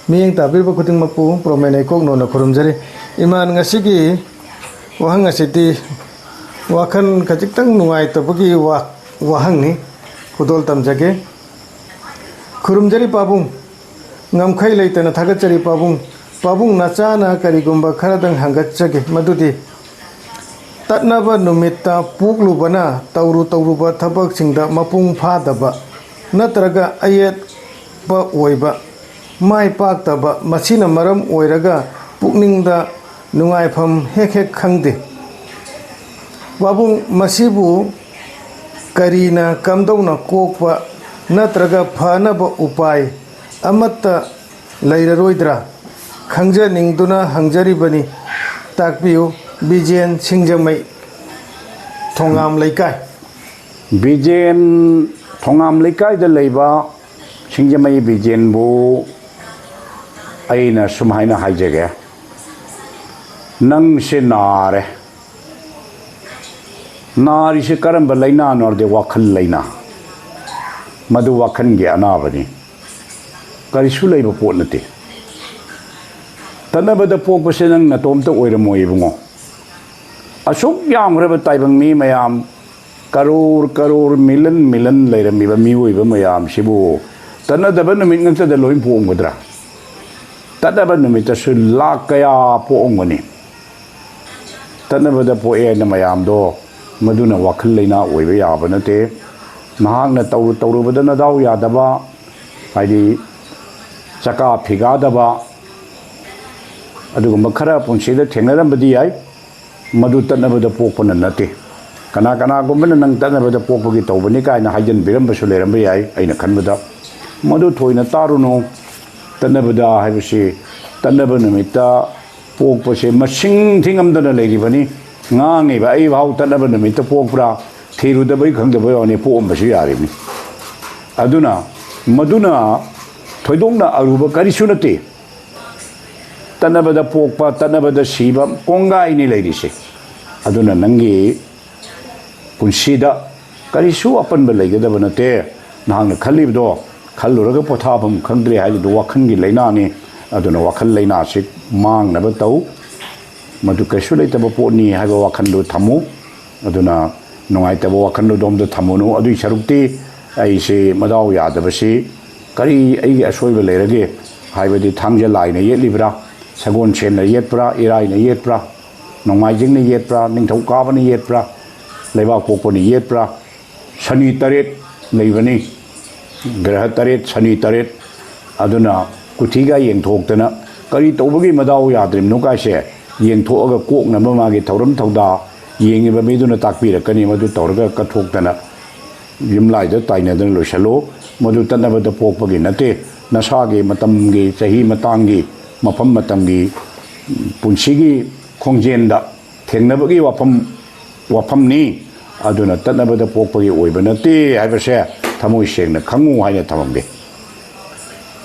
ꯃꯤꯌꯦꯡ ꯇꯥꯕꯤꯔꯤꯕ ꯈꯨꯗꯤꯡꯃꯛꯄꯨ ꯄ꯭ꯔꯣꯃꯦꯟ ꯀꯣꯛ ꯅꯣꯟꯅ ꯈꯨꯔꯨꯝꯖꯔꯤ ꯏꯃꯥꯟ ꯉꯁꯤꯒꯤ ꯋꯥꯍꯪ ꯑꯁꯤꯗꯤ ꯋꯥꯈꯜ ꯈꯖꯤꯛꯇꯪ ꯅꯨꯡꯉꯥꯏꯇꯕꯒꯤ ꯋꯥꯍꯪꯅꯤ ꯈꯨꯗꯣꯜ ꯇꯝꯖꯒꯦ ꯈꯨꯔꯨꯝꯖꯔꯤ ꯄꯥꯕꯨꯡ ꯉꯝꯈꯩ ꯂꯩꯇꯅ ꯊꯥꯒꯠꯆꯔꯤ ꯄꯥꯕꯨꯡ ꯅꯆꯥꯅ ꯀꯔꯤꯒꯨꯝꯕ ꯈꯔꯗꯪ ꯍꯪꯒꯠꯆꯒꯦ ꯃꯗꯨꯗꯤ ꯇꯠꯅꯕ ꯅꯨꯃꯤꯠꯇ ꯄꯣꯛꯂꯨꯕꯅ ꯇꯧꯔꯨꯕ ꯊꯕꯛꯁꯤꯡꯗ ꯃꯄꯨꯡ ꯐꯥꯗꯕ ꯅꯠꯇ꯭ꯔꯒ ꯑꯌꯦꯠꯄ ꯑꯣꯏꯕ ꯃꯥꯏ ꯄꯥꯛꯇꯕ ꯃꯁꯤꯅ ꯃꯔꯝ ꯑꯣꯏꯔꯒ ꯄꯨꯛꯅꯤꯡꯗ ꯅꯨꯡꯉꯥꯏꯐꯝ ꯍꯦꯛ ꯈꯪꯗꯦ ꯄꯥꯕꯨꯡ ꯃꯁꯤꯕꯨ ꯀꯔꯤꯅ ꯀꯝꯗꯧꯅ ꯀꯣꯛꯄ ꯅꯠꯇ꯭ꯔꯒ ꯐꯅꯕ ꯎꯄꯥꯏ ꯑꯃꯠꯇ ꯂꯩꯔꯔꯣꯏꯗ꯭ꯔꯥ ꯈꯪꯖꯅꯤꯡꯗꯨꯅ ꯍꯪꯖꯔꯤꯕꯅꯤ ꯇꯥꯛꯄꯤꯌꯨ ꯕꯤꯖꯦꯟ ꯁꯤꯡꯖꯃꯩ ꯊꯣꯡꯉꯥꯝ ꯂꯩꯀꯥꯏ ꯕꯤꯖꯦꯟ ꯊꯣꯡꯉꯥꯝ ꯂꯩꯀꯥꯏꯗ ꯂꯩꯕ ꯁꯤꯡꯖꯃꯩ ꯕꯤꯖꯦꯟꯕꯨ ꯑꯩꯅ ꯁꯨꯝ ꯍꯥꯏꯅ ꯍꯥꯏꯖꯒꯦ ꯅꯪꯁꯦ ꯅꯥꯔꯦ ꯅꯥꯔꯤꯁꯦ ꯀꯔꯝꯕ ꯂꯩꯅꯥꯅꯣ ꯍꯥꯏꯔꯗꯤ ꯋꯥꯈꯜ ꯂꯩꯅꯥ ꯃꯗꯨ ꯋꯥꯈꯜꯒꯤ ꯑꯅꯥꯕꯅꯤ ꯀꯔꯤꯁꯨ ꯂꯩꯕ ꯄꯣꯠ ꯅꯠꯇꯦ ꯇꯠꯅꯕꯗ ꯄꯣꯛꯄꯁꯦ ꯅꯪ ꯅꯇꯣꯝꯇ ꯑꯣꯏꯔꯝꯃꯣꯏ ꯏꯕꯨꯡꯉꯣ ꯑꯁꯨꯛ ꯌꯥꯝꯈ꯭ꯔꯕ ꯇꯥꯏꯕꯪ ꯃꯤ ꯃꯌꯥꯝ ꯀꯔꯣꯔ ꯃꯤꯂꯟ ꯂꯩꯔꯝꯃꯤꯕ ꯃꯤꯑꯣꯏꯕ ꯃꯌꯥꯝꯁꯤꯕꯨ ꯇꯠꯅꯗꯕ ꯅꯨꯃꯤꯠ ꯉꯛꯇꯗ ꯂꯣꯏ ꯄꯣꯛꯑꯝꯒꯗ꯭ꯔꯥ ꯇꯠꯅꯕ ꯅꯨꯃꯤꯠꯇꯁꯨ ꯂꯥꯛ ꯀꯌꯥ ꯄꯣꯛꯑꯝꯒꯅꯤ ꯇꯠꯅꯕꯗ ꯄꯣꯛꯑꯦ ꯍꯥꯏꯅ ꯃꯌꯥꯝꯗꯣ ꯃꯗꯨꯅ ꯋꯥꯈꯜ ꯂꯩꯅꯥ ꯑꯣꯏꯕ ꯌꯥꯕ ꯅꯠꯇꯦ ꯅꯍꯥꯛꯅ ꯇꯧꯔꯨꯕꯗ ꯅꯗꯥꯎ ꯌꯥꯗꯕ ꯍꯥꯏꯗꯤ ꯆꯀꯥ ꯐꯤꯒꯥꯗꯕ ꯑꯗꯨꯒꯨꯝꯕ ꯈꯔ ꯄꯨꯟꯁꯤꯗ ꯊꯦꯡꯅꯔꯝꯕꯗꯤ ꯌꯥꯏ ꯃꯗꯨ ꯇꯠꯅꯕꯗ ꯄꯣꯛꯄꯅ ꯅꯠꯇꯦ ꯀꯅꯥꯒꯨꯝꯕꯅ ꯅꯪ ꯇꯠꯅꯕꯗ ꯄꯣꯛꯄꯒꯤ ꯇꯧꯕꯅꯤ ꯀꯥꯏꯅ ꯍꯥꯏꯖꯟꯕꯤꯔꯝꯕꯁꯨ ꯂꯩꯔꯝꯕ ꯌꯥꯏ ꯑꯩꯅ ꯈꯟꯕꯗ ꯃꯗꯨ ꯊꯣꯏꯅ ꯇꯥꯔꯨꯅꯨ ꯇꯠꯅꯕꯗ ꯍꯥꯏꯕꯁꯤ ꯇꯠꯅꯕ ꯅꯨꯃꯤꯠꯇ ꯄꯣꯛꯄꯁꯦ ꯃꯁꯤꯡ ꯊꯤꯉꯝꯗꯅ ꯂꯩꯔꯤꯕꯅꯤ ꯉꯥꯡꯉꯤꯕ ꯑꯩ ꯐꯥꯎ ꯇꯠꯅꯕ ꯅꯨꯃꯤꯠꯇ ꯄꯣꯛꯄ꯭ꯔꯥ ꯊꯤꯔꯨꯗꯕꯩ ꯈꯪꯗꯕꯩ ꯋꯥꯅꯤ ꯄꯣꯛꯑꯝꯕꯁꯨ ꯌꯥꯔꯤꯕꯅꯤ ꯑꯗꯨꯅ ꯃꯗꯨꯅ ꯊꯣꯏꯗꯣꯛꯅ ꯑꯔꯨꯕ ꯀꯔꯤꯁꯨ ꯅꯠꯇꯦ ꯇꯠꯅꯕꯗ ꯄꯣꯛꯄ ꯇꯠꯅꯕꯗ ꯁꯤꯕ ꯀꯣꯡꯒꯥꯏꯅꯤ ꯂꯩꯔꯤꯁꯦ ꯑꯗꯨꯅ ꯅꯪꯒꯤ ꯄꯨꯟꯁꯤꯗ ꯀꯔꯤꯁꯨ ꯑꯄꯟꯕ ꯂꯩꯒꯗꯕ ꯅꯠꯇꯦ ꯅꯍꯥꯛꯅ ꯈꯜꯂꯤꯕꯗꯣ ꯈꯜꯂꯨꯔꯒ ꯄꯣꯊꯥꯐꯝ ꯈꯪꯗ꯭ꯔꯦ ꯍꯥꯏꯕꯗꯨ ꯋꯥꯈꯜꯒꯤ ꯂꯩꯅꯥꯅꯤ ꯑꯗꯨꯅ ꯋꯥꯈꯜ ꯂꯩꯅꯥꯁꯤ ꯃꯥꯡꯅꯕ ꯇꯧ ꯃꯗꯨ ꯀꯩꯁꯨ ꯂꯩꯇꯕ ꯄꯣꯠꯅꯤ ꯍꯥꯏꯕ ꯋꯥꯈꯜꯗꯨ ꯊꯝꯃꯨ ꯑꯗꯨꯅ ꯅꯨꯡꯉꯥꯏꯇꯕ ꯋꯥꯈꯜꯗꯨꯗꯣꯝꯗ ꯊꯝꯃꯨꯅꯨ ꯑꯗꯨꯒꯤ ꯁꯔꯨꯛꯇꯤ ꯑꯩꯁꯤ ꯃꯗꯥꯎ ꯌꯥꯗꯕꯁꯤ ꯀꯔꯤ ꯑꯩꯒꯤ ꯑꯁꯣꯏꯕ ꯂꯩꯔꯒꯦ ꯍꯥꯏꯕꯗꯤ ꯊꯥꯡꯖ ꯂꯥꯏꯅ ꯌꯦꯠꯂꯤꯕ꯭ꯔꯥ ꯁꯒꯣꯜꯁꯦꯟꯅ ꯌꯦꯠꯄ꯭ꯔꯥ ꯏꯔꯥꯏꯅ ꯌꯦꯠꯄ꯭ꯔꯥ ꯅꯣꯡꯃꯥꯏꯖꯤꯡꯅ ꯌꯦꯠꯄ꯭ꯔꯥ ꯅꯤꯡꯊꯧꯀꯥꯕꯅ ꯌꯦꯠꯄ꯭ꯔꯥ ꯂꯩꯕꯥꯛꯄꯣꯛꯄꯅ ꯌꯦꯠꯄ꯭ꯔꯥ ꯁꯅꯤ ꯇꯔꯦꯠ ꯂꯩꯕꯅꯤ ꯒ꯭ꯔꯍ ꯇꯔꯦꯠ ꯁꯅꯤ ꯇꯔꯦꯠ ꯑꯗꯨꯅ ꯀꯨꯊꯤꯒ ꯌꯦꯡꯊꯣꯛꯇꯅ ꯀꯔꯤ ꯇꯧꯕꯒꯤ ꯃꯗꯥꯎ ꯌꯥꯗ꯭ꯔꯤꯕꯅꯣ ꯀꯥꯏꯁꯦ ꯌꯦꯡꯊꯣꯛꯑꯒ ꯀꯣꯛꯅꯕ ꯃꯥꯒꯤ ꯊꯧꯔꯝ ꯊꯧꯗꯥ ꯌꯦꯡꯉꯤꯕ ꯃꯤꯗꯨꯅ ꯇꯥꯛꯄꯤꯔꯛꯀꯅꯤ ꯃꯗꯨ ꯇꯧꯔꯒ ꯀꯠꯊꯣꯛꯇꯅ ꯌꯨꯝꯂꯥꯏꯗ ꯇꯥꯏꯅꯗꯅ ꯂꯣꯏꯁꯤꯜꯂꯨ ꯃꯗꯨ ꯇꯠꯅꯕꯗ ꯄꯣꯛꯄꯒꯤ ꯅꯠꯇꯦ ꯅꯁꯥꯒꯤ ꯃꯇꯝꯒꯤ ꯆꯍꯤ ꯃꯇꯥꯡꯒꯤ ꯃꯐꯝ ꯃꯇꯝꯒꯤ ꯄꯨꯟꯁꯤꯒꯤ ꯈꯣꯡꯖꯦꯜꯗ ꯊꯦꯡꯅꯕꯒꯤ ꯋꯥꯐꯝꯅꯤ ꯑꯗꯨꯅ ꯇꯠꯅꯕꯗ ꯄꯣꯛꯄꯒꯤ ꯑꯣꯏꯕ ꯅꯠꯇꯦ ꯍꯥꯏꯕꯁꯦ ꯊꯃꯣꯏ ꯁꯦꯡꯅ ꯈꯪꯉꯨ ꯍꯥꯏꯅ ꯊꯝꯃꯝꯒꯦ